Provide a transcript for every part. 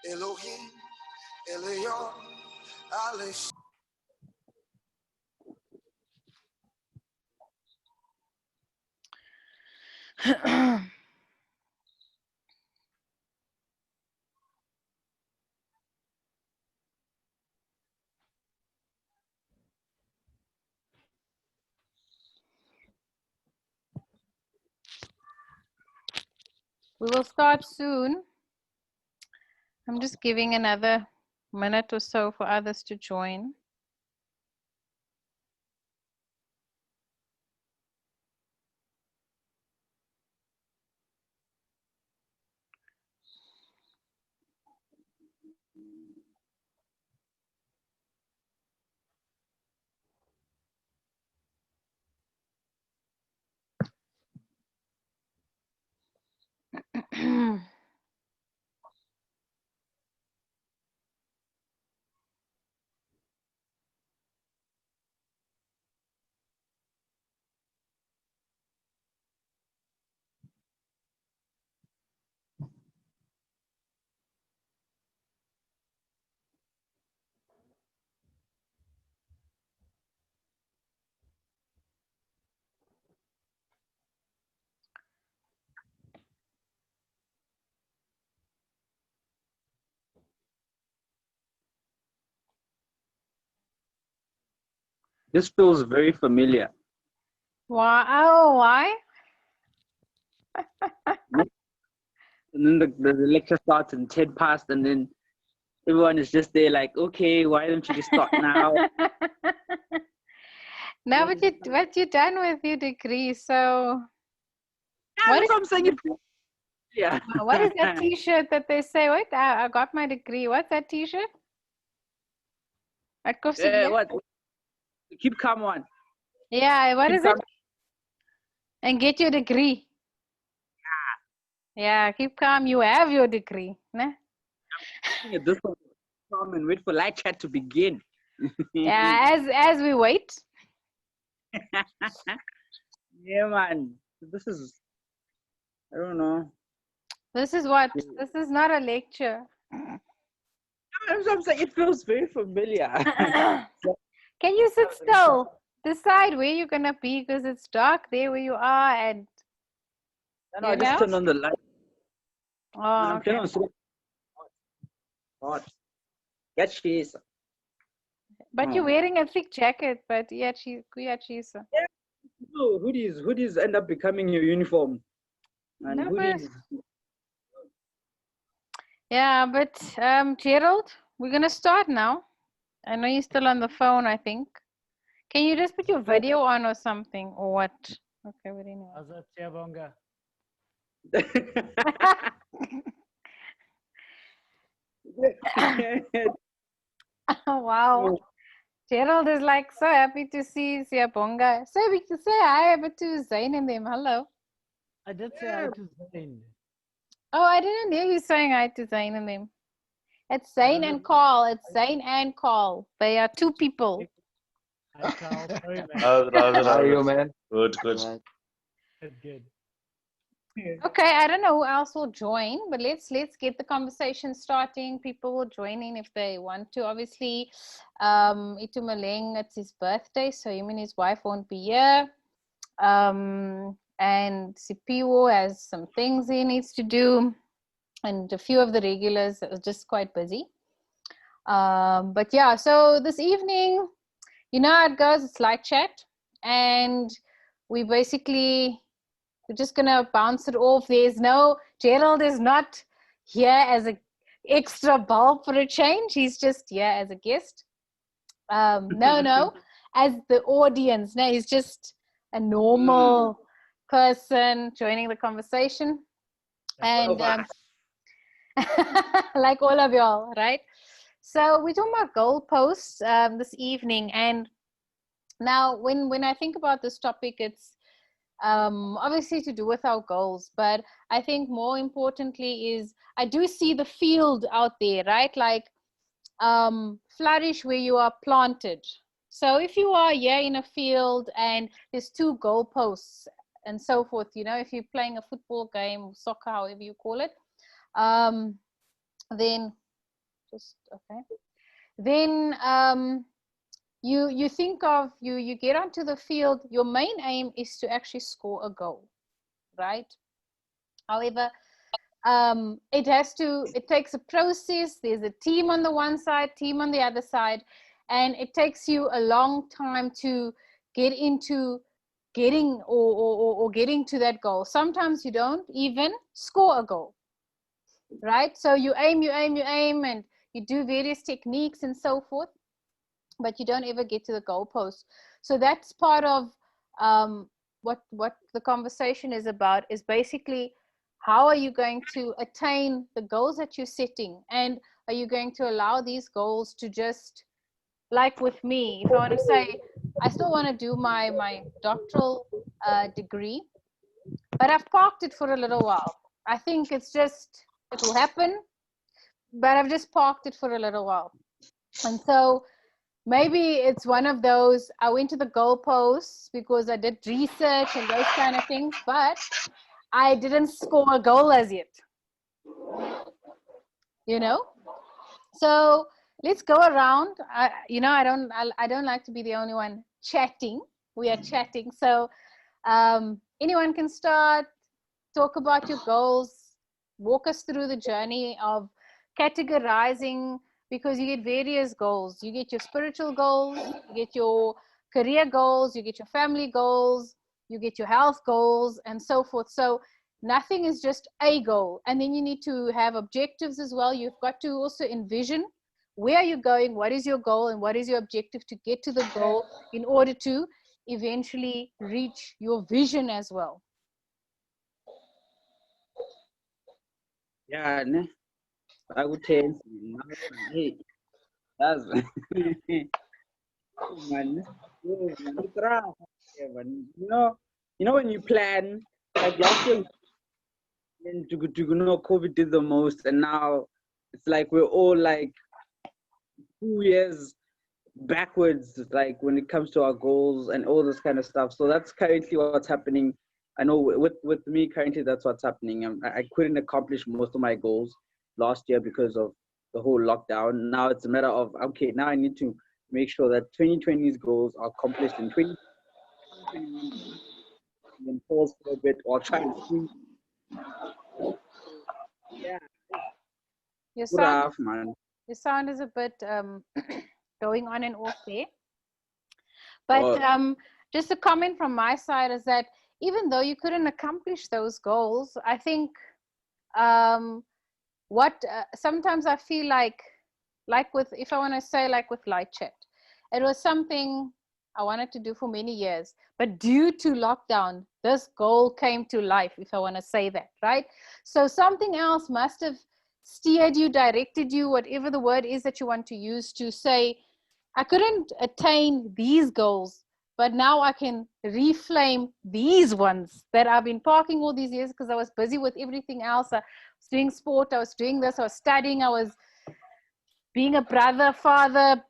Elohim, Elion, Alish. We will start soon. I'm just giving another minute or so for others to join. This feels very familiar. Why? Oh, why? And then the lecture starts and 10 past, and then everyone is just there like, okay, why don't you just start now? Now, what you done with your degree? So, That's what I'm saying. Yeah. What is that T-shirt that they say? Wait, I got my degree. What's that T-shirt? What? Keep calm on. Yeah, what is it? And get your degree. Yeah, keep calm. You have your degree. Nah? This one, calm and wait for light chat to begin. Yeah, as we wait. Yeah, man. This is, I don't know. This is what? This is not a lecture. I'm saying it feels very familiar. Can you sit still? Decide where you're gonna be because it's dark there where you are, and No, I just turned on the light. Oh, okay. Hot. Get cheese. But you're wearing a thick jacket. But yeah, cheese. Yeah. No, hoodies end up becoming your uniform. And No, hoodies. Yeah, but Gerald, we're gonna start now. I know you're still on the phone, I think. Can you just put your video on or something, or what? Okay, we didn't know. Oh, wow. Gerald is like so happy to see Siyabonga. So we can say hi to Zain and them. Hello. I did say hi to Zain. Oh, I didn't hear you saying hi to Zain and them. It's Zain and Carl. It's Zain and Carl. They are two people. Hi, Carl. Sorry, man. How are you, man? Good. Good. Okay, I don't know who else will join, but let's get the conversation starting. People will join in if they want to. Obviously, Itumaleng, it's his birthday, so him and his wife won't be here. And Sipiwo has some things he needs to do, and a few of the regulars are just quite busy. But yeah, so this evening, you know how it goes, it's light chat, and we're just gonna bounce it off. Gerald is not here as an extra bulb for a change. He's just here as a guest. No, as the audience. No, he's just a normal person joining the conversation. And like all of y'all, right? So we're talking about goalposts this evening. And now when I think about this topic, it's obviously to do with our goals, but I think more importantly is I do see the field out there, right? Like flourish where you are planted. So if you are in a field and there's two goalposts and so forth, if you're playing a football game, soccer, however you call it, then Just okay. Then you think of you get onto the field. Your main aim is to actually score a goal, right? However, it takes a process. There's a team on the one side, team on the other side, and it takes you a long time to get into getting or getting to that goal. Sometimes you don't even score a goal, right? So you aim, and you do various techniques and so forth, but you don't ever get to the goalpost. So that's part of what the conversation is about, is basically how are you going to attain the goals that you're setting, and are you going to allow these goals to just, like with me, if I want to say I still want to do my doctoral degree, but I've parked it for a little while. I think it will happen, but I've just parked it for a little while. And so maybe it's one of those, I went to the goalposts because I did research and those kind of things, but I didn't score a goal as yet, you know? So let's go around. I don't like to be the only one chatting. We are chatting. So anyone can start, talk about your goals, walk us through the journey of categorizing, because you get various goals. You get your spiritual goals, you get your career goals, you get your family goals, you get your health goals, and so forth. So nothing is just a goal. And then you need to have objectives as well. You've got to also envision where are you going, what is your goal, and what is your objective to get to the goal in order to eventually reach your vision as well. Yeah, ne? I would tell you, hey, that's man. You know when you plan, like last year, COVID did the most, and now it's like we're all like 2 years backwards, like when it comes to our goals and all this kind of stuff. So that's currently what's happening. I know with me currently, that's what's happening. I couldn't accomplish most of my goals last year because of the whole lockdown. Now it's a matter of, okay, now I need to make sure that 2020's goals are accomplished in 2021, and then pause for a bit or try and see. Yeah, Your good sound, off, man. your sound is a bit going on and off there. But just a comment from my side is that even though you couldn't accomplish those goals, I think sometimes I feel like with, if I want to say, like with Light Chat, it was something I wanted to do for many years, but due to lockdown, this goal came to life, if I want to say that, right? So something else must have steered you, directed you, whatever the word is that you want to use, to say, I couldn't attain these goals, but now I can reflame these ones that I've been parking all these years because I was busy with everything else. I was doing sport, I was doing this, I was studying, I was being a brother, father,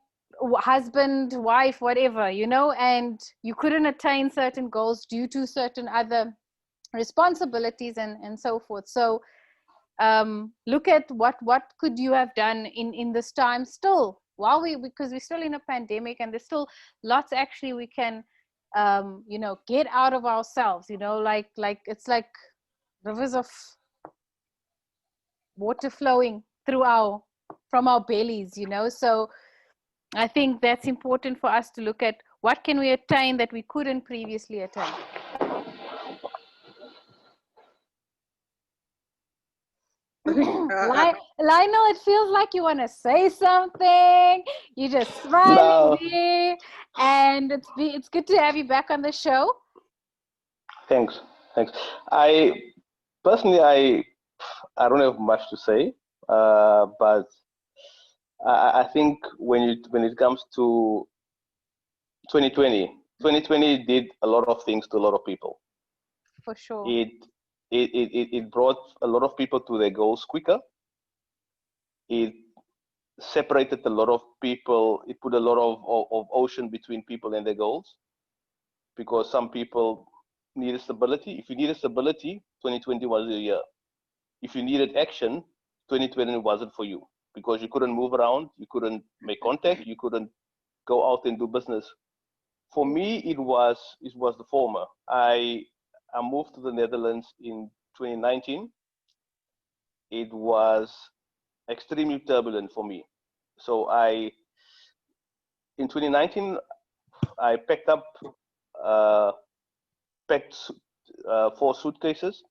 husband, wife, whatever, and you couldn't attain certain goals due to certain other responsibilities and so forth. So look at what could you have done in this time still, because we're still in a pandemic, and there's still lots actually we can get out of ourselves, like it's like rivers of water flowing from our bellies, so I think that's important for us to look at what can we attain that we couldn't previously attain. Lionel, it feels like you want to say something. You just smiling there, and it's good to have you back on the show. Thanks. I personally, I don't have much to say, but I think when it comes to 2020 did a lot of things to a lot of people. For sure. It brought a lot of people to their goals quicker. It separated a lot of people. It put a lot of ocean between people and their goals, because some people needed stability. If you needed stability, 2020 was your year. If you needed action, 2020 wasn't for you. because you couldn't move around, you couldn't make contact, you couldn't go out and do business. For me, it was the former. I moved to the Netherlands in 2019. It was extremely turbulent for me. So in 2019, I packed 4 suitcases,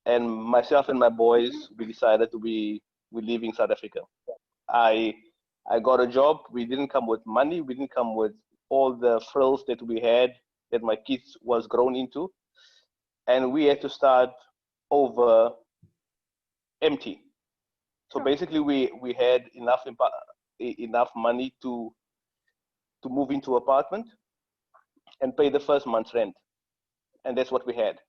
and myself and my boys, we decided we're leaving South Africa. I got a job. We didn't come with money. We didn't come with all the frills that we had, that my kids was grown into, and we had to start over empty. So basically, we had enough money to move into apartment and pay the first month's rent, and that's what we had.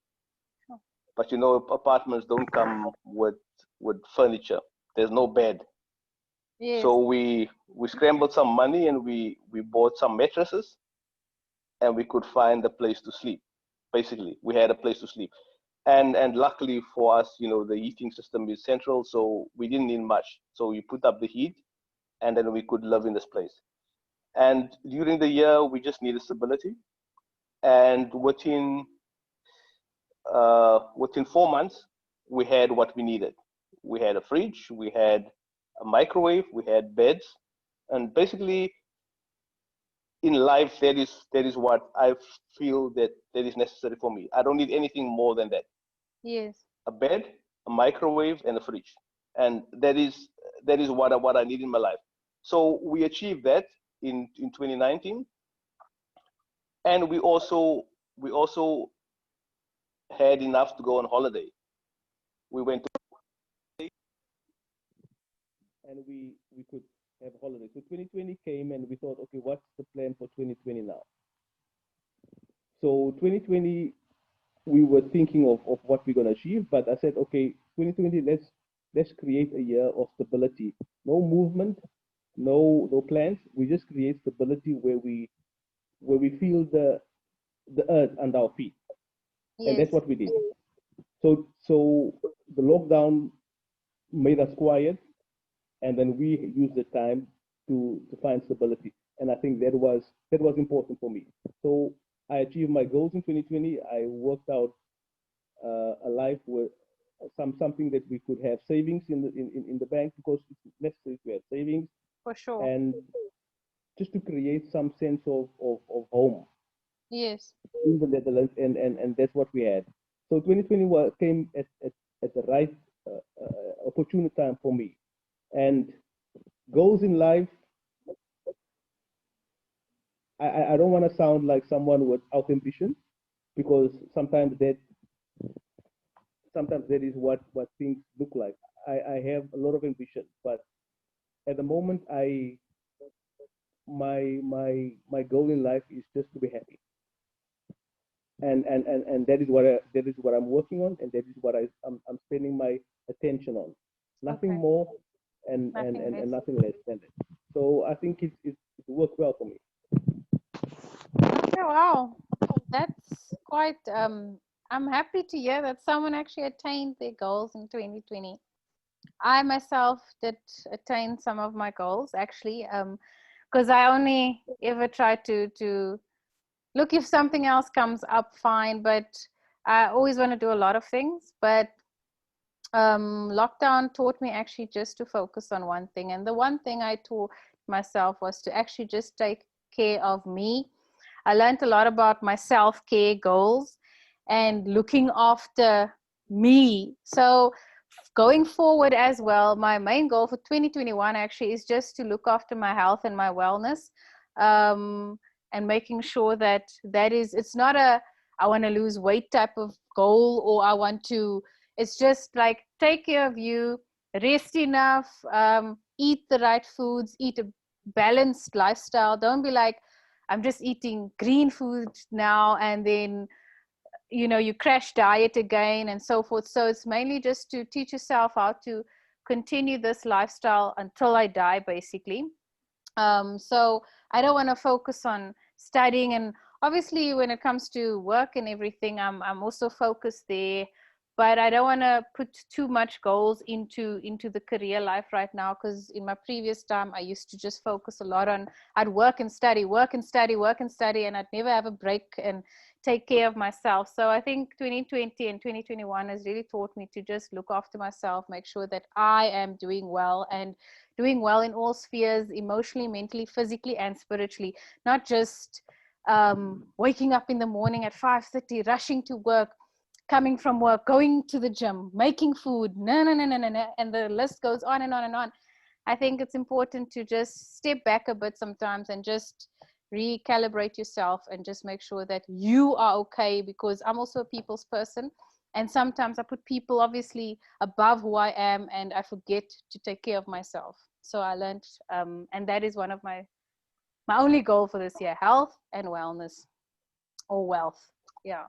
But you know, apartments don't come with furniture. There's no bed. Yes. So we scrambled some money, and we bought some mattresses, and we could find a place to sleep. Basically, we had a place to sleep, and luckily for us, you know, the heating system is central, so we didn't need much. So we put up the heat, and then we could live in this place. And during the year, we just needed stability, and within 4 months, we had what we needed. We had a fridge, we had a microwave, we had beds, and basically, in life, that is what I feel that is necessary for me. I don't need anything more than that. Yes. A bed, a microwave, and a fridge, and that is what I need in my life. So we achieved that in 2019, and we also had enough to go on holiday. We went to, and we could have a holiday. So 2020 came, and we thought, okay, what's the plan for 2020 now? So 2020, we were thinking of what we're going to achieve, but I said, okay, 2020, let's create a year of stability. No movement, no plans. We just create stability where we feel the earth under our feet. Yes. And that's what we did. So the lockdown made us quiet, and then we used the time to find stability. And I think that was important for me. So I achieved my goals in 2020. I worked out a life with something that we could have savings in the bank, because it's necessary to have savings. For sure. And just to create some sense of home. Yes. In the Netherlands, and that's what we had. So 2020 came at the right opportune time for me. And goals in life, I don't want to sound like someone without ambition, because sometimes that is what things look like. I have a lot of ambition, but at the moment, my goal in life is just to be happy. And that is what I'm working on, and that is what I'm spending my attention on. Nothing more and nothing less than it. So I think it worked well for me. Okay, wow, that's quite. I'm happy to hear that someone actually attained their goals in 2020. I myself did attain some of my goals, actually, because I only ever try to look, if something else comes up, fine, but I always want to do a lot of things. But lockdown taught me actually just to focus on one thing, and the one thing I taught myself was to actually just take care of me. I learned a lot about my self-care goals and looking after me. So going forward as well, my main goal for 2021 actually is just to look after my health and my wellness, and making sure that is, it's not a I want to lose weight type of goal, or I want to, it's just like take care of you, rest enough, eat the right foods, eat a balanced lifestyle. Don't be like, I'm just eating green food now, and then you crash diet again and so forth. So it's mainly just to teach yourself how to continue this lifestyle until I die, basically. So I don't want to focus on studying, and obviously when it comes to work and everything, I'm also focused there, but I don't want to put too much goals into the career life right now, because in my previous time I used to just focus a lot on, I'd work and study, work and study, work and study, and I'd never have a break and take care of myself. So I think 2020 and 2021 has really taught me to just look after myself, make sure that I am doing well, and doing well in all spheres, emotionally, mentally, physically, and spiritually, not just waking up in the morning at 5:30, rushing to work, coming from work, going to the gym, making food, no, no, no, no, no, no, and the list goes on and on and on. I think it's important to just step back a bit sometimes and just recalibrate yourself and just make sure that you are okay, because I'm also a people's person. And sometimes I put people obviously above who I am, and I forget to take care of myself. So I learned, and that is one of my only goal for this year: health and wellness, or wealth. Yeah.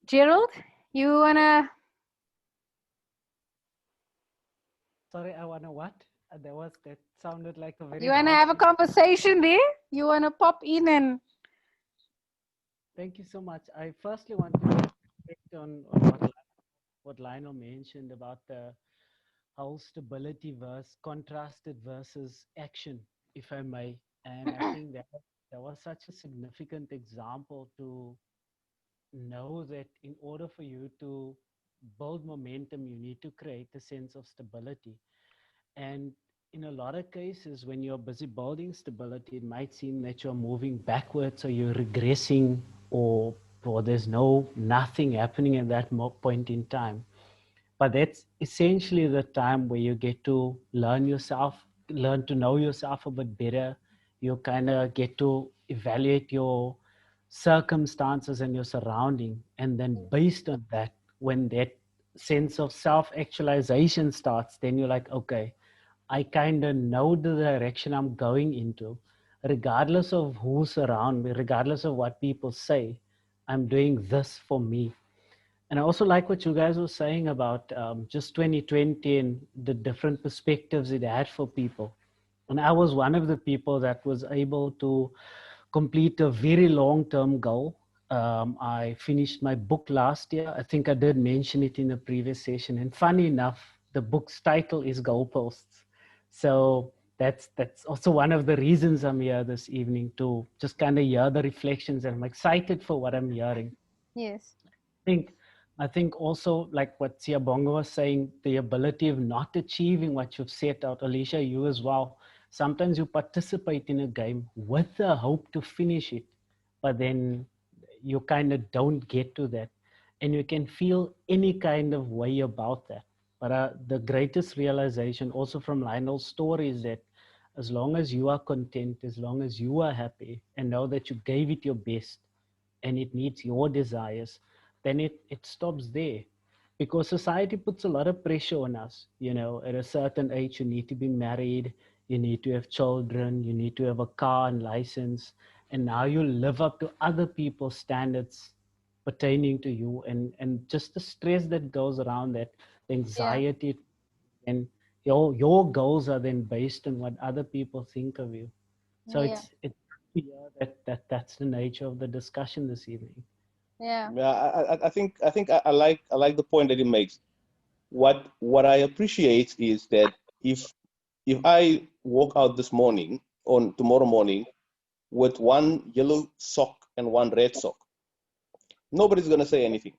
Gerald, you wanna? Sorry, I wanna what? That sounded like a very You wanna hard have a question. conversation there? You wanna pop in and? Thank you so much. I firstly want to reflect on what Lionel mentioned about the whole stability versus contrasted versus action, if I may. And I think that was such a significant example to know that in order for you to build momentum, you need to create a sense of stability. And in a lot of cases, when you're busy building stability, it might seem that you're moving backwards or you're regressing, or there's nothing happening at that point in time. But that's essentially the time where you get to learn to know yourself a bit better. You kind of get to evaluate your circumstances and your surrounding. And then based on that, when that sense of self-actualization starts, then you're like, okay, I kind of know the direction I'm going into, regardless of who's around me, regardless of what people say. I'm doing this for me. And I also like what you guys were saying about just 2020 and the different perspectives it had for people. And I was one of the people that was able to complete a very long-term goal. I finished my book last year. I think I did mention it in the previous session. And funny enough, the book's title is Goalposts. So that's also one of the reasons I'm here this evening, to just kind of hear the reflections. And I'm excited for what I'm hearing. Yes. think I think also, like what Siabonga was saying, the ability of not achieving what you've set out, Alicia, you as well. Sometimes you participate in a game with the hope to finish it, but then you kind of don't get to that. And you can feel any kind of way about that. But the greatest realization also from Lionel's story is that as long as you are content, as long as you are happy and know that you gave it your best and it meets your desires, then it stops there. Because society puts a lot of pressure on us. You know, at a certain age, you need to be married, you need to have children, you need to have a car and license, and now you live up to other people's standards pertaining to you, and just the stress that goes around that, the Yeah. anxiety, and your goals are then based on what other people think of you. So Yeah. it's clear that's the nature of the discussion this evening. Yeah. Yeah, I like the point that he makes. What I appreciate is that if I walk out this morning on tomorrow morning with one yellow sock and one red sock, nobody's gonna say anything.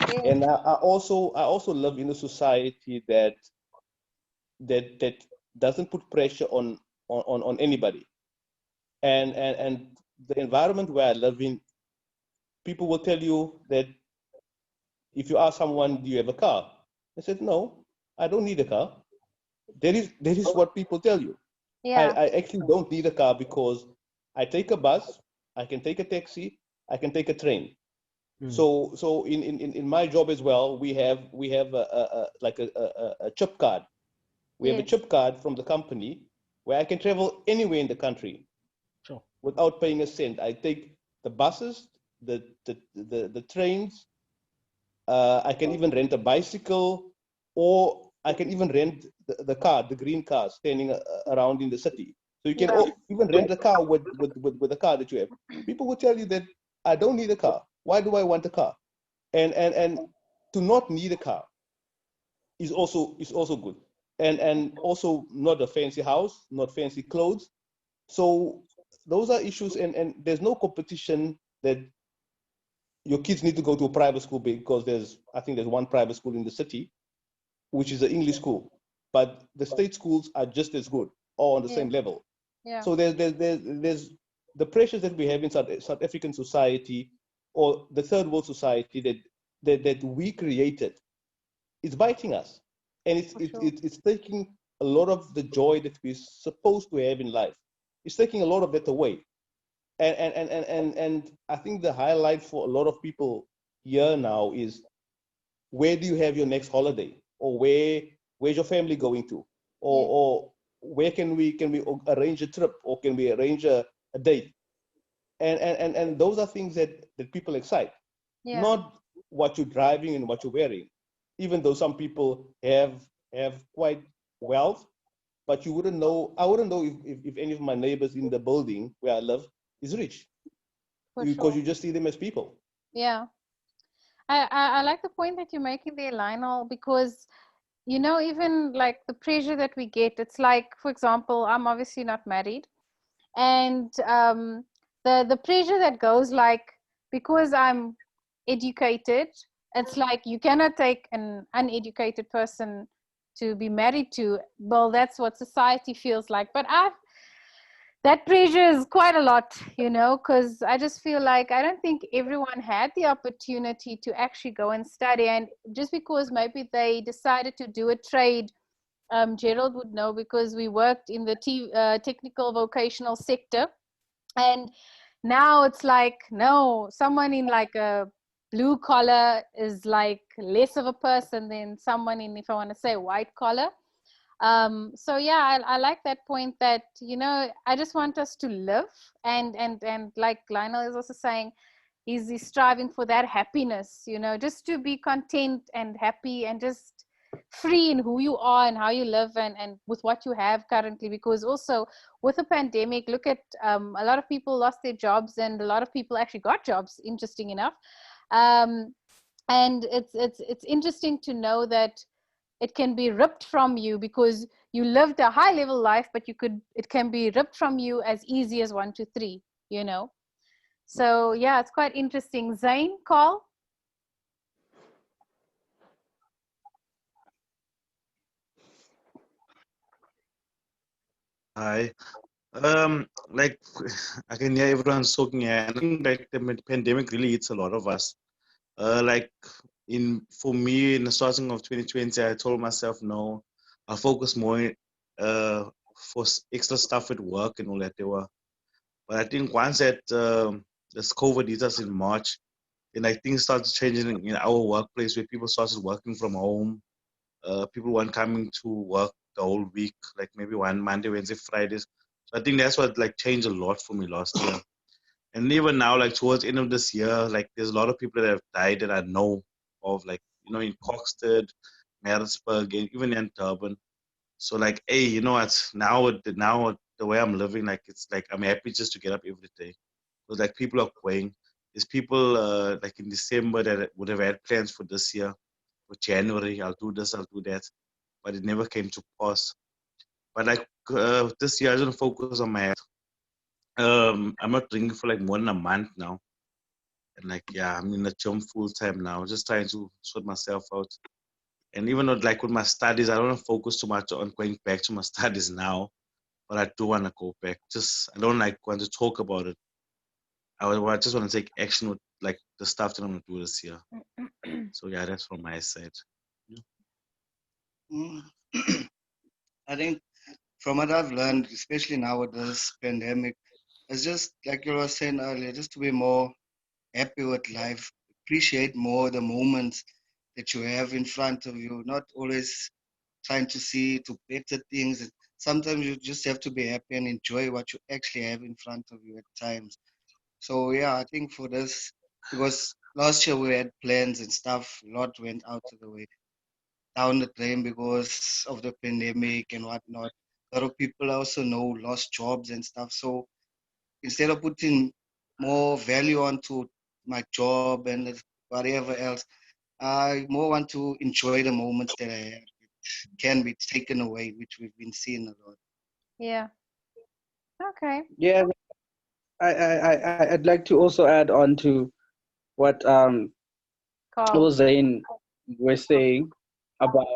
Yeah. And I also live in a society that doesn't put pressure on anybody. And the environment where I live in, people will tell you that if you ask someone, do you have a car? I said, no, I don't need a car. That is what people tell you. I, Yeah. I actually don't need a car because I take a bus, I can take a taxi, I can take a train. Mm. So in my job as well, we have a chip card. We have a Yes. chip card from the company where I can travel anywhere in the country Sure. without paying a cent. I take the buses, the trains. I can even rent a bicycle, or I can even rent the car, the green car, standing around in the city. So you can Yeah. even rent a car with the car that you have. People will tell you that I don't need a car. Why do I want a car? and to not need a car is also good, and also not a fancy house, not fancy clothes. So those are issues, and there's no competition that your kids need to go to a private school because I think there's one private school in the city, which is an English school, but the state schools are just as good or on the same level. Yeah. So there's the pressures that we have in South African society or the third world society that we created. It's biting us, and it's taking a lot of the joy that we're supposed to have in life. It's taking a lot of that away, and I think the highlight for a lot of people here now is, where do you have your next holiday, or where's your family going to, or where can we arrange a trip, or can we arrange a date, and those are things that people excite, not what you're driving and what you're wearing, even though some people have quite wealth, but I wouldn't know if any of my neighbors in the building where I live is rich, because you just see them as people. Yeah. I like the point that you're making there, Lionel, because even like the pressure that we get, it's like, for example, I'm obviously not married, and the pressure that goes, like, because I'm educated, it's like you cannot take an uneducated person to be married to. Well, that's what society feels like, but that pressure is quite a lot, because I just feel like I don't think everyone had the opportunity to actually go and study. And just because maybe they decided to do a trade, Gerald would know, because we worked in the technical vocational sector. And now it's like, no, someone in like a blue collar is like less of a person than someone in, if I want to say, white collar. So yeah, I like that point that, I just want us to live, and like Lionel is also saying, he's striving for that happiness, just to be content and happy and just free in who you are and how you live, and with what you have currently. Because also with the pandemic, look at a lot of people lost their jobs, and a lot of people actually got jobs, interesting enough. And it's interesting to know that it can be ripped from you because you lived a high level life, but it can be ripped from you as easy as 1 to 3, so yeah, it's quite interesting. Zain, Carl? Hi. Like I can hear everyone's talking here, and I think like the pandemic really hits a lot of us. Like for me in the starting of 2020, I told myself no, I'll focus more for extra stuff at work and all that they were. But I think once that this COVID hit us in March, then like things started changing in our workplace, where people started working from home. People weren't coming to work the whole week, like maybe one Monday, Wednesday, Fridays. So I think that's what like changed a lot for me last year. And even now, like towards the end of this year, like there's a lot of people that have died that I know of, like, in Coxted, Maritzburg, and even in Durban. So like, hey, you know what? Now the way I'm living, like it's like I'm happy just to get up every day. Because like people are going. There's people like in December that would have had plans for this year, for January. I'll do this, I'll do that, but it never came to pass. But like this year, I didn't focus on my health. I'm not drinking for like more than a month now. And like, yeah, I'm in the gym full time now, just trying to sort myself out. And even though like with my studies, I don't want to focus too much on going back to my studies now, but I do want to go back. Just, I don't like want to talk about it. I just want to take action with like the stuff that I'm going to do this year. So yeah, that's from my side. Mm. I think from what I've learned, especially now with this pandemic, it's just like you were saying earlier, just to be more happy with life, appreciate more the moments that you have in front of you, not always trying to see to better things. Sometimes you just have to be happy and enjoy what you actually have in front of you at times. So yeah, I think for this, because last year we had plans and stuff, a lot went out of the way, down the drain because of the pandemic and whatnot. A lot of people I also know lost jobs and stuff. So instead of putting more value onto my job and whatever else. I more want to enjoy the moments that I have. It can be taken away, which we've been seeing a lot. Yeah. Okay. Yeah, I'd like to also add on to what Carl. Zayn was saying about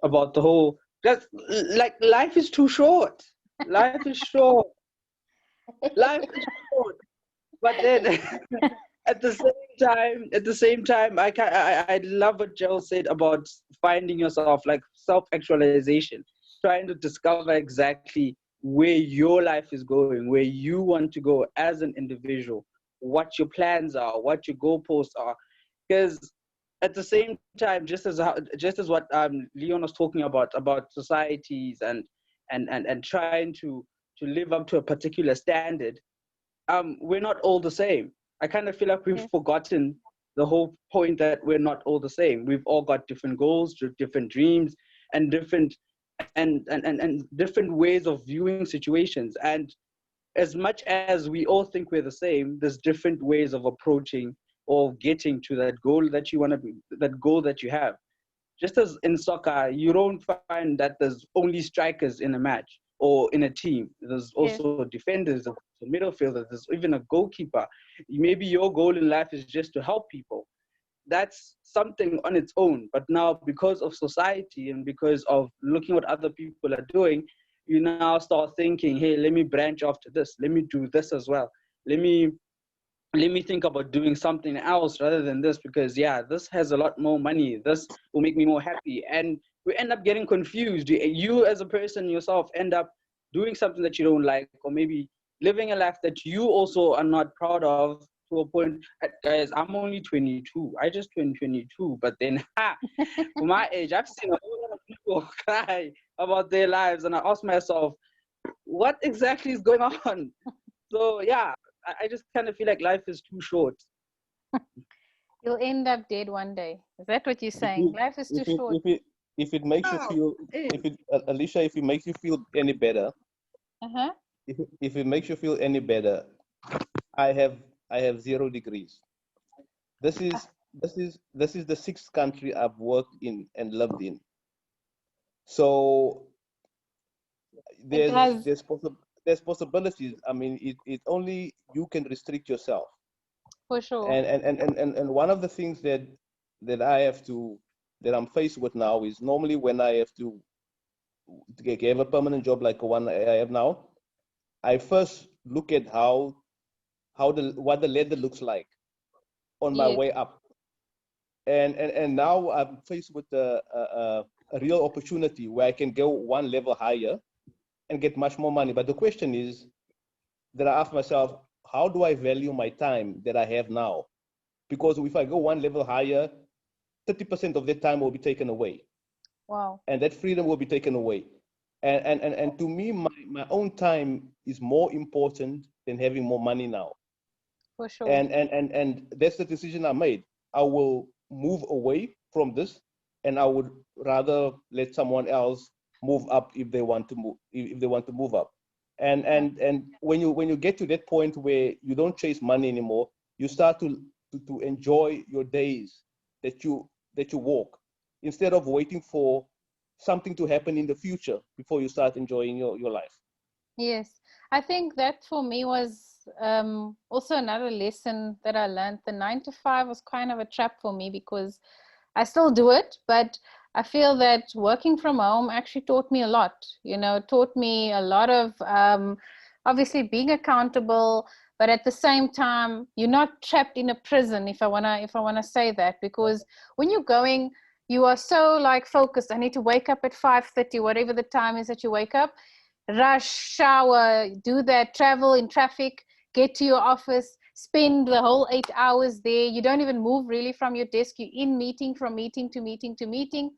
the whole, just like, life is too short. Life is short. Life is short. But then at the same time, I love what Joe said about finding yourself, like self-actualization, trying to discover exactly where your life is going, where you want to go as an individual, what your plans are, what your goalposts are. Because at the same time, just as what Leon was talking about societies and trying to live up to a particular standard, we're not all the same. I kind of feel like we've forgotten the whole point that we're not all the same. We've all got different goals, different dreams, and different ways of viewing situations. And as much as we all think we're the same, there's different ways of approaching or getting to that goal that you want to be, that goal that you have. Just as in soccer, you don't find that there's only strikers in a match or in a team. There's Yes. also defenders, there's midfielders, there's even a goalkeeper. Maybe your goal in life is just to help people. That's something on its own. But now, because of society and because of looking what other people are doing, you now start thinking, hey, let me branch off to this. Let me do this as well. Let me think about doing something else rather than this, because yeah, this has a lot more money, this will make me more happy. And we end up getting confused. You as a person yourself end up doing something that you don't like, or maybe living a life that you also are not proud of, to a point. Guys, I'm only 22, I just turned 22, but then for my age, I've seen a whole lot of people cry about their lives, and I ask myself, what exactly is going on? So yeah, I just kind of feel like life is too short. You'll end up dead one day. Is that what you're If saying? it, Life is too short. if it makes you Oh, feel, hey. if it, Alicia, if it makes you feel any better, Uh-huh. if it makes you feel any better, I have I have 0 degrees. This is the sixth country I've worked in and lived in. So It there's does, there's possi there's possibilities. I mean, it only you can restrict yourself. for sure. And one of the things that I have to that I'm faced with now is, normally when I have to have a permanent job like the one I have now, I first look at how what the ladder looks like on my Yes. way up. And now I'm faced with a real opportunity where I can go one level higher and get much more money. But the question is that I ask myself, how do I value my time that I have now? Because if I go one level higher, 30% of that time will be taken away, Wow. and that freedom will be taken away. And to me, my own time is more important than having more money now. For sure. And that's the decision I made. I will move away from this, and I would rather let someone else move up if they want to move, if they want to move up. And when you get to that point where you don't chase money anymore, you start to enjoy your days that you walk, instead of waiting for something to happen in the future before you start enjoying your life. Yes, I think that for me was also another lesson that I learned. The 9 to 5 was kind of a trap for me, because I still do it, but I feel that working from home actually taught me a lot. Taught me a lot of obviously being accountable, but at the same time, you're not trapped in a prison. If I wanna say that, because when you're going, you are so like focused. I need to wake up at 5:30, whatever the time is that you wake up, rush, shower, do that, travel in traffic, get to your office, spend the whole 8 hours there. You don't even move really from your desk. You're in meeting, from meeting to meeting to meeting.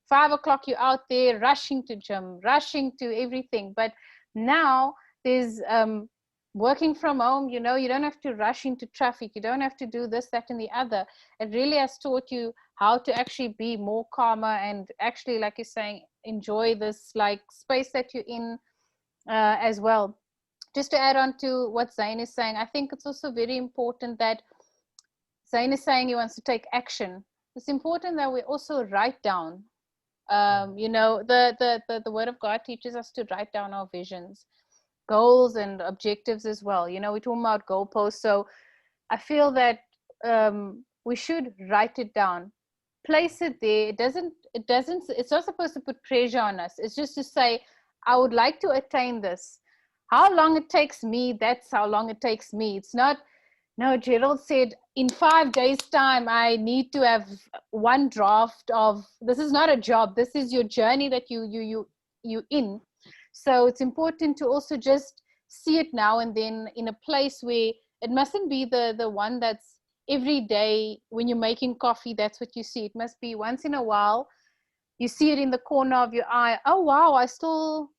5 o'clock, you're out there rushing to gym, rushing to everything. But now there's working from home, you don't have to rush into traffic. You don't have to do this, that, and the other. It really has taught you how to actually be more calmer and actually, like you're saying, enjoy this like space that you're in as well. Just to add on to what Zain is saying, I think it's also very important that Zain is saying he wants to take action. It's important that we also write down. You know, the Word of God teaches us to write down our visions, goals, and objectives as well. You know, we're talking about goalposts, so I feel that we should write it down, place it there. It's not supposed to put pressure on us. It's just to say, I would like to attain this. How long it takes me, that's how long it takes me. It's not, no, Gerald said in 5 days time, I need to have one draft of, this is not a job. This is your journey that you in. So it's important to also just see it now and then in a place where it mustn't be the one that's every day when you're making coffee, that's what you see. It must be once in a while. You see it in the corner of your eye. Oh, wow, I still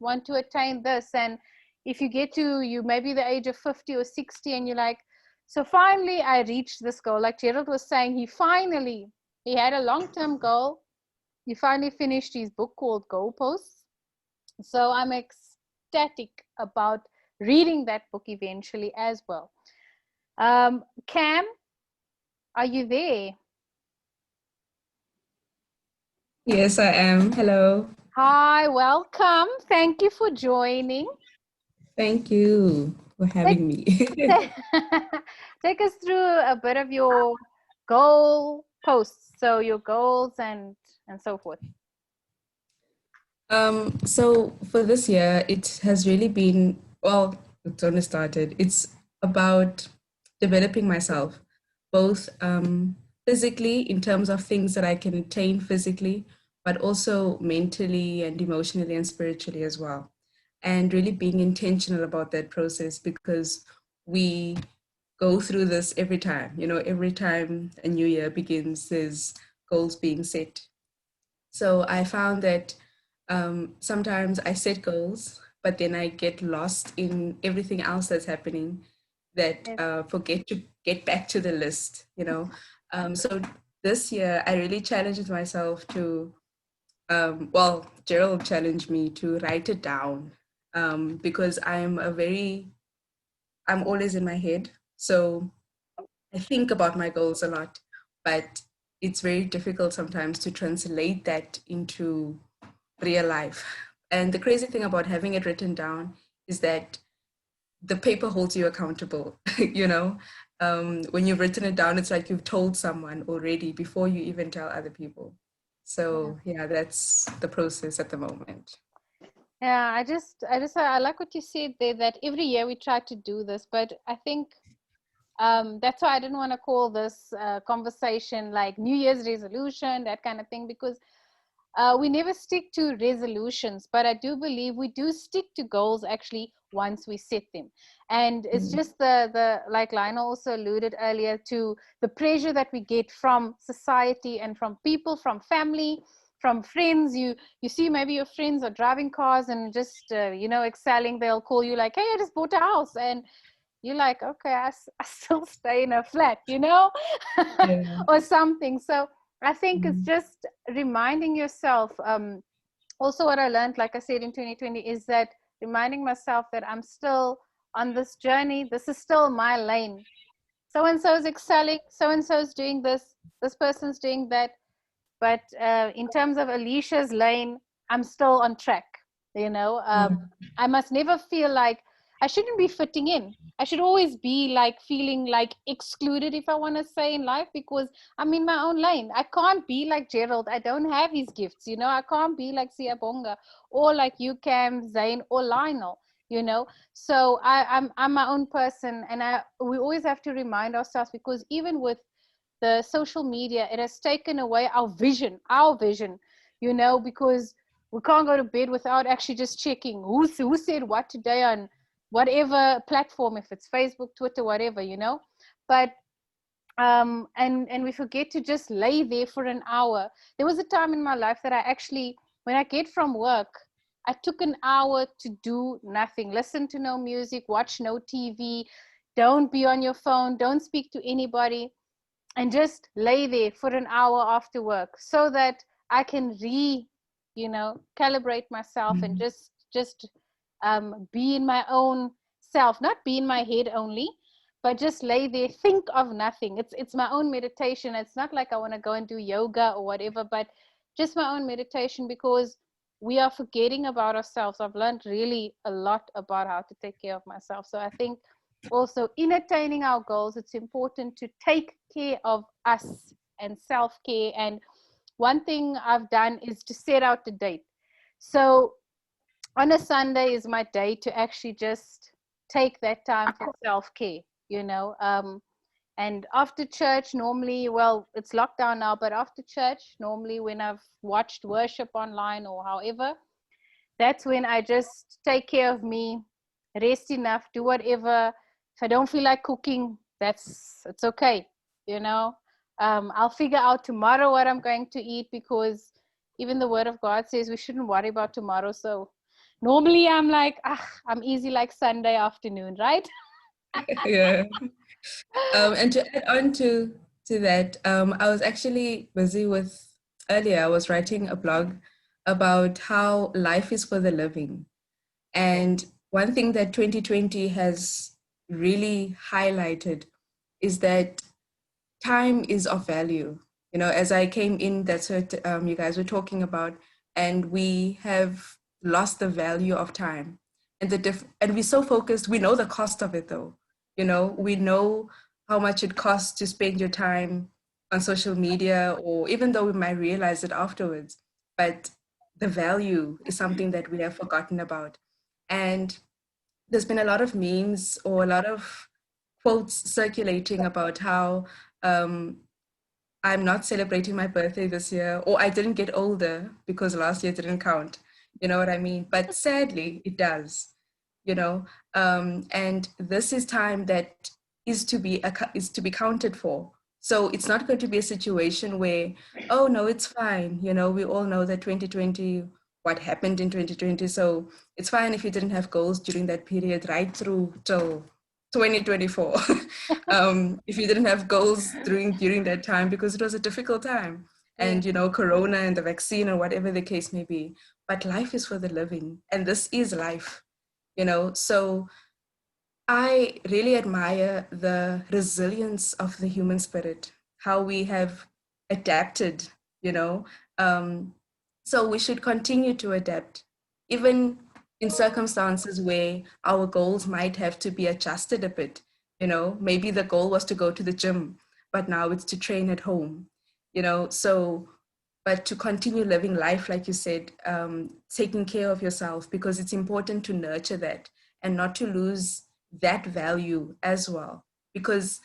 want to attain this. And if you get to you maybe the age of 50 or 60 and you're like, so finally I reached this goal. Like Gerald was saying, he had a long-term goal. He finally finished his book called Goalposts. So I'm ecstatic about reading that book eventually as well. Cam, are you there? Yes, I am. Hello. Hi, welcome. Thank you for joining. Thank you for having me. Take us through a bit of your goal posts, so your goals and so forth. So for this year, it has really been, well, it's only started. It's about developing myself, both physically in terms of things that I can attain physically, but also mentally and emotionally and spiritually as well. And really being intentional about that process, because we go through this every time, every time a new year begins, there's goals being set. So I found that sometimes I set goals, but then I get lost in everything else that's happening, that forget to get back to the list. So this year I really challenged myself to, well, Gerald challenged me to write it down, because I'm always in my head. So I think about my goals a lot, but it's very difficult sometimes to translate that into real life. And the crazy thing about having it written down is that the paper holds you accountable. When you've written it down, it's like you've told someone already before you even tell other people. So yeah, that's the process at the moment. Yeah, I like what you said there, that every year we try to do this, but I think that's why I didn't want to call this conversation like New Year's resolution, that kind of thing, because we never stick to resolutions, but I do believe we do stick to goals actually once we set them. And it's just the like Lionel also alluded earlier to, the pressure that we get from society and from people, from family, from friends. You see maybe your friends are driving cars and just excelling. They'll call you like, hey, I just bought a house, and you're like, okay, I still stay in a flat, Yeah. or something. So I think it's just reminding yourself. Also, what I learned, like I said, in 2020, is that reminding myself that I'm still on this journey. This is still my lane. So and so is excelling. So and so is doing this. This person's doing that. But in terms of Alicia's lane, I'm still on track. I must never feel like I shouldn't be fitting in. I should always be like feeling like excluded, if I want to say, in life, because I'm in my own lane. I can't be like Gerald. I don't have his gifts. I can't be like Siyabonga or like you, Cam, Zain, or Lionel. So I'm my own person, and we always have to remind ourselves, because even with the social media, it has taken away our vision, because we can't go to bed without actually just checking who said what today on whatever platform, if it's Facebook, Twitter, whatever, but and we forget to just lay there for an hour. There was a time in my life that I actually, when I get from work, I took an hour to do nothing, listen to no music, watch no TV, don't be on your phone, don't speak to anybody, and just lay there for an hour after work, so that I can calibrate myself and just be in my own self, not be in my head only, but just lay there, think of nothing. It's my own meditation. It's not like I want to go and do yoga or whatever, but just my own meditation, because we are forgetting about ourselves. I've learned really a lot about how to take care of myself. So I think also in attaining our goals, it's important to take care of us and self-care. And one thing I've done is to set out the date. So on a Sunday is my day to actually just take that time for self-care, you know. And after church, normally, well, it's lockdown now, but after church, normally when I've watched worship online or however, that's when I just take care of me, rest enough, do whatever. If I don't feel like cooking, it's okay, you know. I'll figure out tomorrow what I'm going to eat, because even the word of God says we shouldn't worry about tomorrow. So normally I'm like, I'm easy like Sunday afternoon, right? Yeah. And to add on to that, I was actually busy with earlier. I was writing a blog about how life is for the living, and one thing that 2020 has really highlighted is that time is of value. You know, as I came in, that's what you guys were talking about, and we have lost the value of time, and and we're so focused. We know the cost of it, though. You know, we know how much it costs to spend your time on social media, or even though we might realize it afterwards, but the value is something that we have forgotten about. And there's been a lot of memes or a lot of quotes circulating about how um, I'm not celebrating my birthday this year, or I didn't get older because last year didn't count. You know what I mean? But sadly, it does. You know, and this is time that is to be counted for. So it's not going to be a situation where, oh no, it's fine. You know, we all know that 2020, what happened in 2020. So it's fine if you didn't have goals during that period, right through till 2024. If you didn't have goals during that time, because it was a difficult time, Yeah. and you know, corona and the vaccine or whatever the case may be. But life is for the living, and this is life, you know. So I really admire the resilience of the human spirit, how we have adapted, you know. Um, so we should continue to adapt, even in circumstances where our goals might have to be adjusted a bit. You know, maybe the goal was to go to the gym, but now it's to train at home, you know. So, but to continue living life, like you said, taking care of yourself, because it's important to nurture that and not to lose that value as well. Because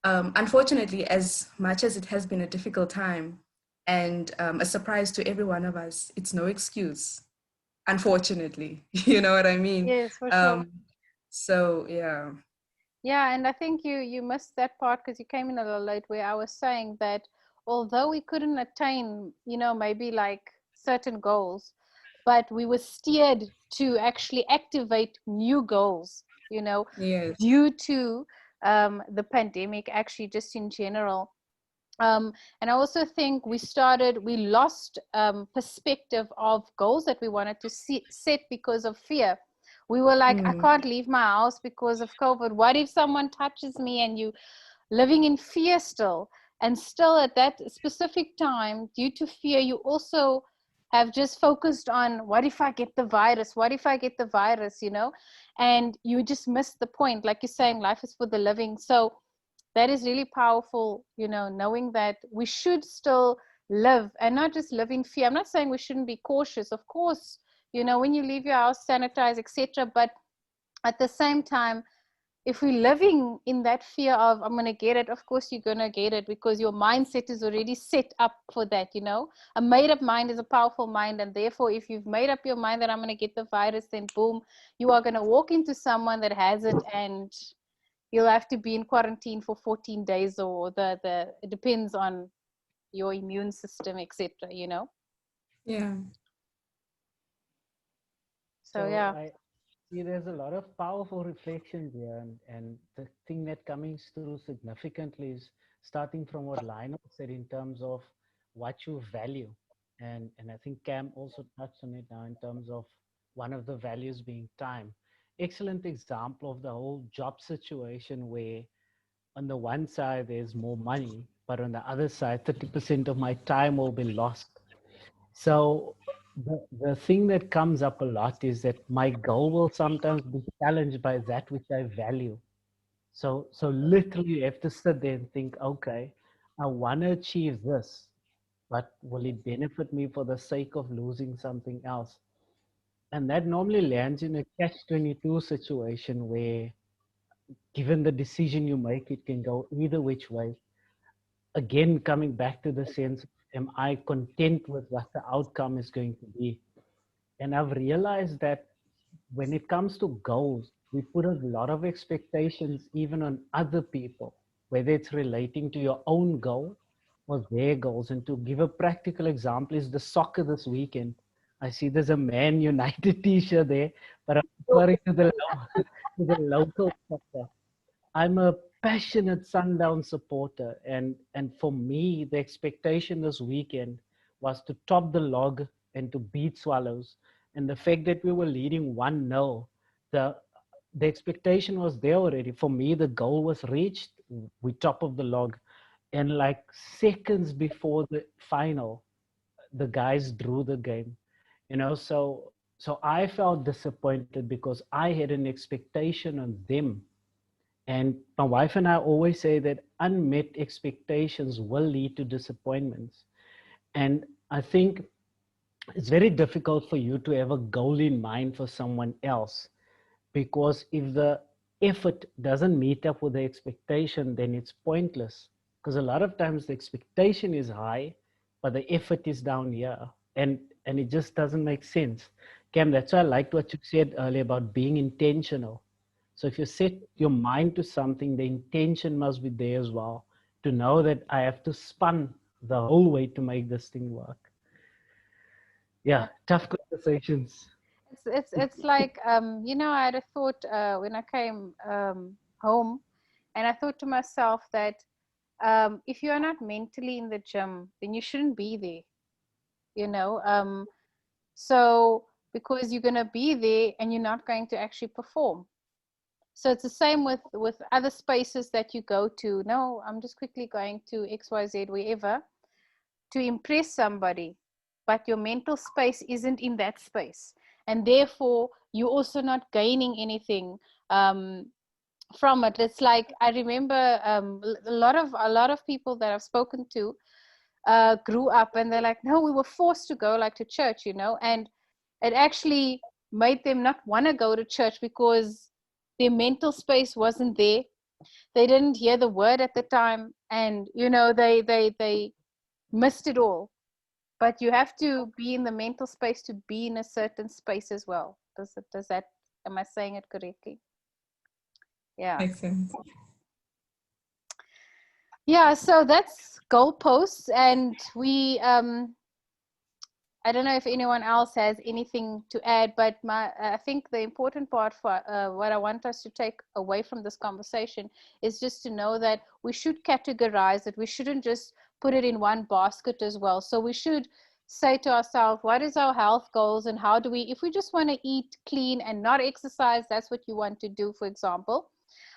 unfortunately, as much as it has been a difficult time and a surprise to every one of us, it's no excuse, unfortunately. You know what I mean? Yes, for sure. Um, so, yeah. Yeah, and I think you missed that part because you came in a little late, where I was saying that although we couldn't attain, you know, maybe like certain goals, but we were steered to actually activate new goals, you know, Yes. due to the pandemic, actually just in general. And I also think we lost perspective of goals that we wanted to set because of fear. We were like, I Mm, can't leave my house because of COVID. What if someone touches me? And you living in fear still. And still at that specific time, due to fear, you also have just focused on, what if I get the virus? What if I get the virus, you know? And you just missed the point. Like you're saying, life is for the living. So that is really powerful, you know, knowing that we should still live and not just live in fear. I'm not saying we shouldn't be cautious. Of course, you know, when you leave your house, sanitize, etc. But at the same time, if we're living in that fear of, I'm going to get it, of course you're going to get it, because your mindset is already set up for that, you know. A made up mind is a powerful mind, and therefore if you've made up your mind that I'm going to get the virus, then boom, you are going to walk into someone that has it, and you'll have to be in quarantine for 14 days, or the it depends on your immune system, etc., you know. yeah. So So yeah. I see there's a lot of powerful reflections here, and the thing that coming through significantly is starting from what Lionel said in terms of what you value. And I think Cam also touched on it now in terms of one of the values being time. Excellent example of the whole job situation where on the one side, there's more money, but on the other side, 30% of my time will be lost. So the thing that comes up a lot is that my goal will sometimes be challenged by that which I value. So literally you have to sit there and think, okay, I want to achieve this, but will it benefit me for the sake of losing something else? And that normally lands in a catch-22 situation where, given the decision you make, it can go either which way. Again, coming back to the sense, am I content with what the outcome is going to be? And I've realized that when it comes to goals, we put a lot of expectations even on other people, whether it's relating to your own goal or their goals. And to give a practical example is the soccer this weekend. I see there's a Man United t-shirt there, but I'm referring to to the local soccer. I'm a passionate Sundown supporter, and for me, the expectation this weekend was to top the log and to beat Swallows. And the fact that we were leading 1-0, the the expectation was there already. For me, the goal was reached. We top of the log, and like seconds before the final, the guys drew the game. So I felt disappointed because I had an expectation on them, and my wife and I always say that unmet expectations will lead to disappointments. And I think it's very difficult for you to have a goal in mind for someone else, because if the effort doesn't meet up with the expectation, then it's pointless. Because a lot of times the expectation is high, but the effort is down here. And it just doesn't make sense. Cam, that's why I liked what you said earlier about being intentional. So if you set your mind to something, the intention must be there as well, to know that I have to spun the whole way to make this thing work. Yeah, tough conversations. It's like I had a thought when I came home, and I thought to myself that if you are not mentally in the gym, then you shouldn't be there. So because you're going to be there and you're not going to actually perform. So it's the same with other spaces that you go to. No, I'm just quickly going to XYZ, wherever, to impress somebody, but your mental space isn't in that space, and therefore you're also not gaining anything from it. It's like, I remember a lot of people that I've spoken to grew up and they're like, no, we were forced to go like to church, and it actually made them not want to go to church because their mental space wasn't there. They didn't hear the word at the time, and they missed it all. But you have to be in the mental space to be in a certain space as well. Does that, am I saying it correctly? Yeah. Makes sense. Yeah, so that's goalposts, and we I don't know if anyone else has anything to add, but I think the important part for what I want us to take away from this conversation is just to know that we should categorize it. We shouldn't just put it in one basket as well. So we should say to ourselves, what is our health goals, and how do we, if we just want to eat clean and not exercise, that's what you want to do, for example.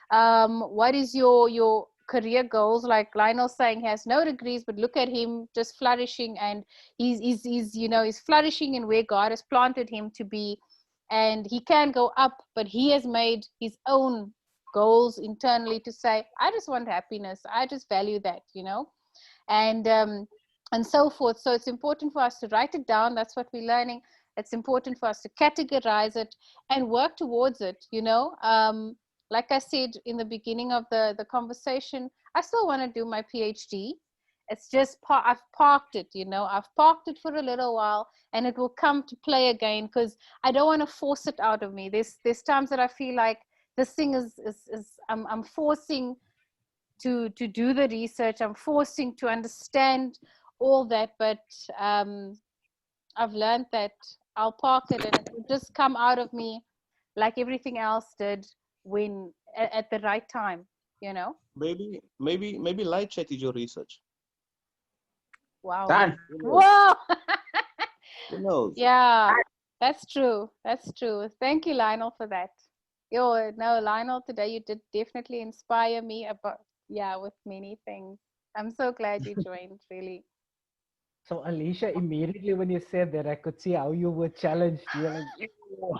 What is your career goals? Like Lionel saying, he has no degrees, but look at him just flourishing, and he's flourishing in where God has planted him to be, and he can go up, but he has made his own goals internally to say, I just want happiness, I just value that, and so forth. So it's important for us to write it down. That's what we're learning. It's important for us to categorize it and work towards it. Like I said in the beginning of the conversation, I still want to do my PhD. It's just I've parked it, I've parked it for a little while, and it will come to play again, because I don't want to force it out of me. There's times that I feel like this thing is I'm forcing to do the research. I'm forcing to understand all that, but I've learned that I'll park it and it will just come out of me like everything else did when at the right time, Maybe live chat is your research. Wow. Done. Whoa. Who knows? Yeah, that's true. That's true. Thank you, Lionel, for that. No, Lionel, today you did definitely inspire me about yeah, with many things. I'm so glad you joined, really. So Alicia, immediately when you said that, I could see how you were challenged. You were like, "Ew."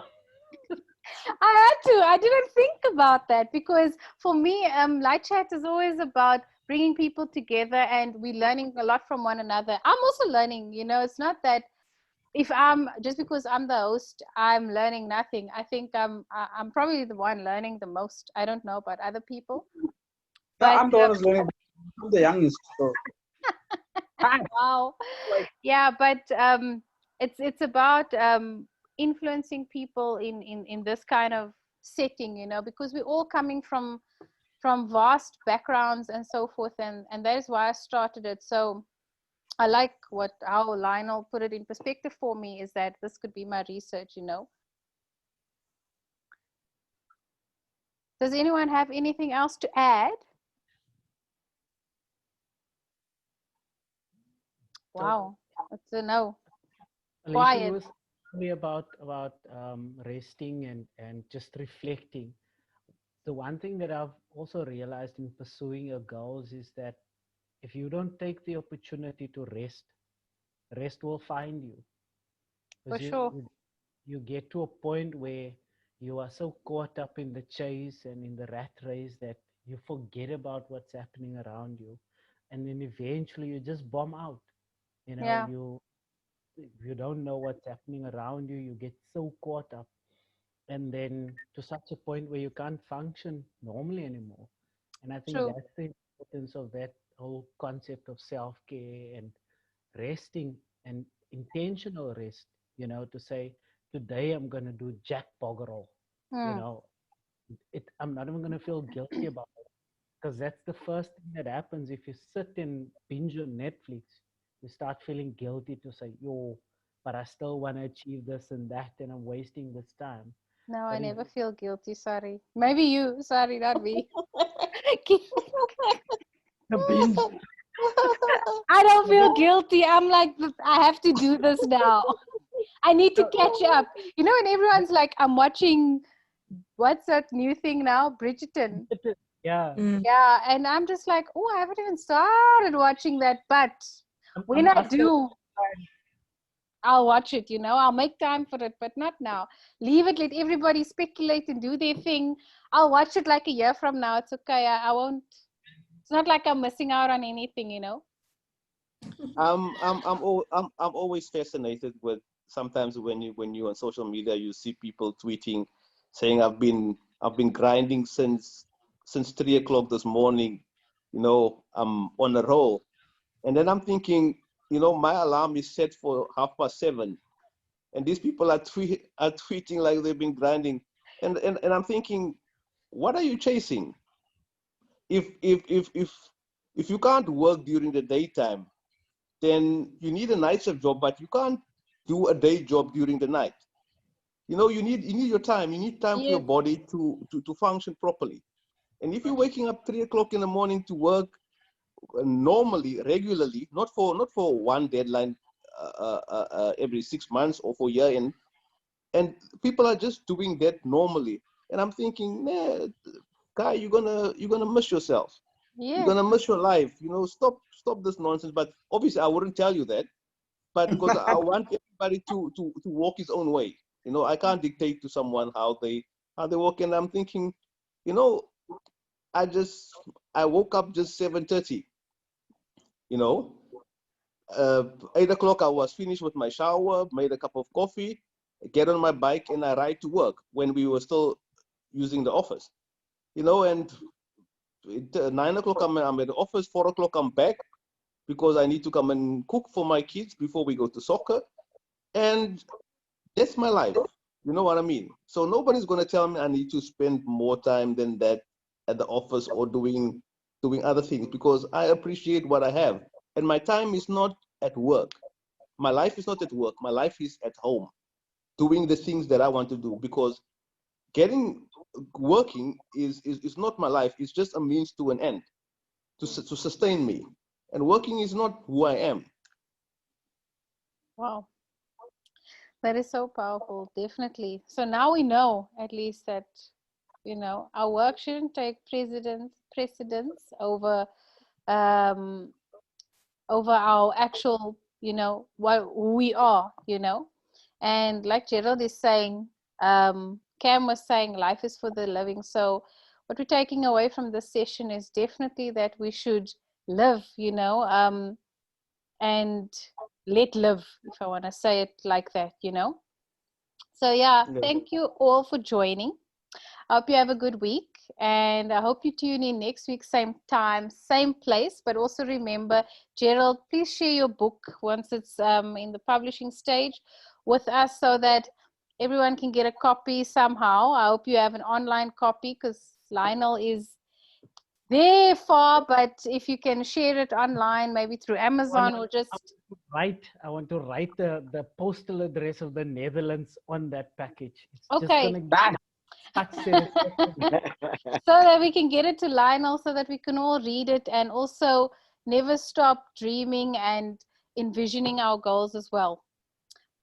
I had to. I didn't think about that because for me, light chat is always about bringing people together and we learning a lot from one another. I'm also learning, it's not that if I'm just because I'm the host, I'm learning nothing. I think I'm probably the one learning the most. I don't know about other people, Yeah, but I'm the one who's learning. I'm the youngest. So. wow, yeah, but it's about influencing people in this kind of setting, because we're all coming from vast backgrounds and so forth, and that is why I started it. So I like how Lionel put it in perspective for me, is that this could be my research. Does anyone have anything else to add? So Wow, it's a no. Alicia, you Quiet. were telling me about resting and just reflecting. The one thing that I've also realized in pursuing your goals is that if you don't take the opportunity to rest will find you. For Because sure. you get to a point where you are so caught up in the chase and in the rat race that you forget about what's happening around you, and then eventually you just bomb out. Yeah, You don't know what's happening around you. You get so caught up, and then to such a point where you can't function normally anymore. And I think true. that's the importance of that whole concept of self-care and resting and intentional rest, to say, today I'm going to do jack bogger all, you Hmm. know, I'm not even going to feel guilty about it, because that's the first thing that happens if you sit and binge on Netflix. You start feeling guilty to say, yo, but I still want to achieve this and that, and I'm wasting this time. No, I But if never feel guilty. Sorry. Maybe you. Sorry, not me. the binge, I don't so that, feel guilty. I'm like, I have to do this now. I need to so, catch up. When everyone's like, I'm watching, what's that new thing now? Bridgerton. yeah, Mm. Yeah. And I'm just like, oh, I haven't even started watching that. But when I I still, do, I'll watch it, I'll make time for it, but not now. Leave it, let everybody speculate and do their thing. I'll watch it like a year from now. It's okay. I won't. It's not like I'm missing out on anything. I'm always fascinated with sometimes when you on social media you see people tweeting saying I've been grinding since 3 o'clock this morning, I'm on a roll. And then I'm thinking, my alarm is set for 7:30, and these people are tweeting like they've been grinding, and I'm thinking, what are you chasing? If you can't work during the daytime, then you need a night shift job, but you can't do a day job during the night. You need your time. You need time for your Yes. body to function properly. And if you're waking up 3 o'clock in the morning to work normally, regularly, not for one deadline every 6 months or for year end, and people are just doing that normally, and I'm thinking, nah, guy, you're gonna miss yourself. You're Yes. gonna miss your life. Stop this nonsense. But obviously, I wouldn't tell you that. But because I want everybody to walk his own way. I can't dictate to someone how they walk. And I'm thinking, you know, I woke up just 7:30. You know, 8 o'clock I was finished with my shower, made a cup of coffee, get on my bike, and I ride to work when we were still using the office. And 9 o'clock I'm at the office. 4 o'clock I'm back because I need to come and cook for my kids before we go to soccer. And that's my life. You know what I mean? So nobody's going to tell me I need to spend more time than that at the office or doing other things, because I appreciate what I have. And my time is not at work. My life is not at work. My life is at home, doing the things that I want to do, because getting working is not my life. It's just a means to an end to sustain me. And working is not who I am. Wow. That is so powerful. Definitely. So now we know at least that You know, our work shouldn't take precedence over um, over our actual, you know, what who we are, you know. And like Gerald is saying, Cam was saying, life is for the living. So what we're taking away from this session is definitely that we should live, you know, and let live, if I want to say it like that, you know. So yeah, thank you all for joining. I hope you have a good week, and I hope you tune in next week, same time, same place. But also remember, Gerald, please share your book once it's in the publishing stage with us so that everyone can get a copy somehow. I hope you have an online copy because Lionel is there far, but if you can share it online, maybe through Amazon or just I want to write the postal address of the Netherlands on that package. It's just okay. gonna get such satisfaction. So that we can get it to Lionel so that we can all read it and also never stop dreaming and envisioning our goals as well.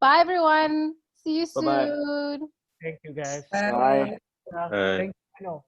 Bye everyone. See you Bye-bye. soon. Thank you guys. Bye. Thank you.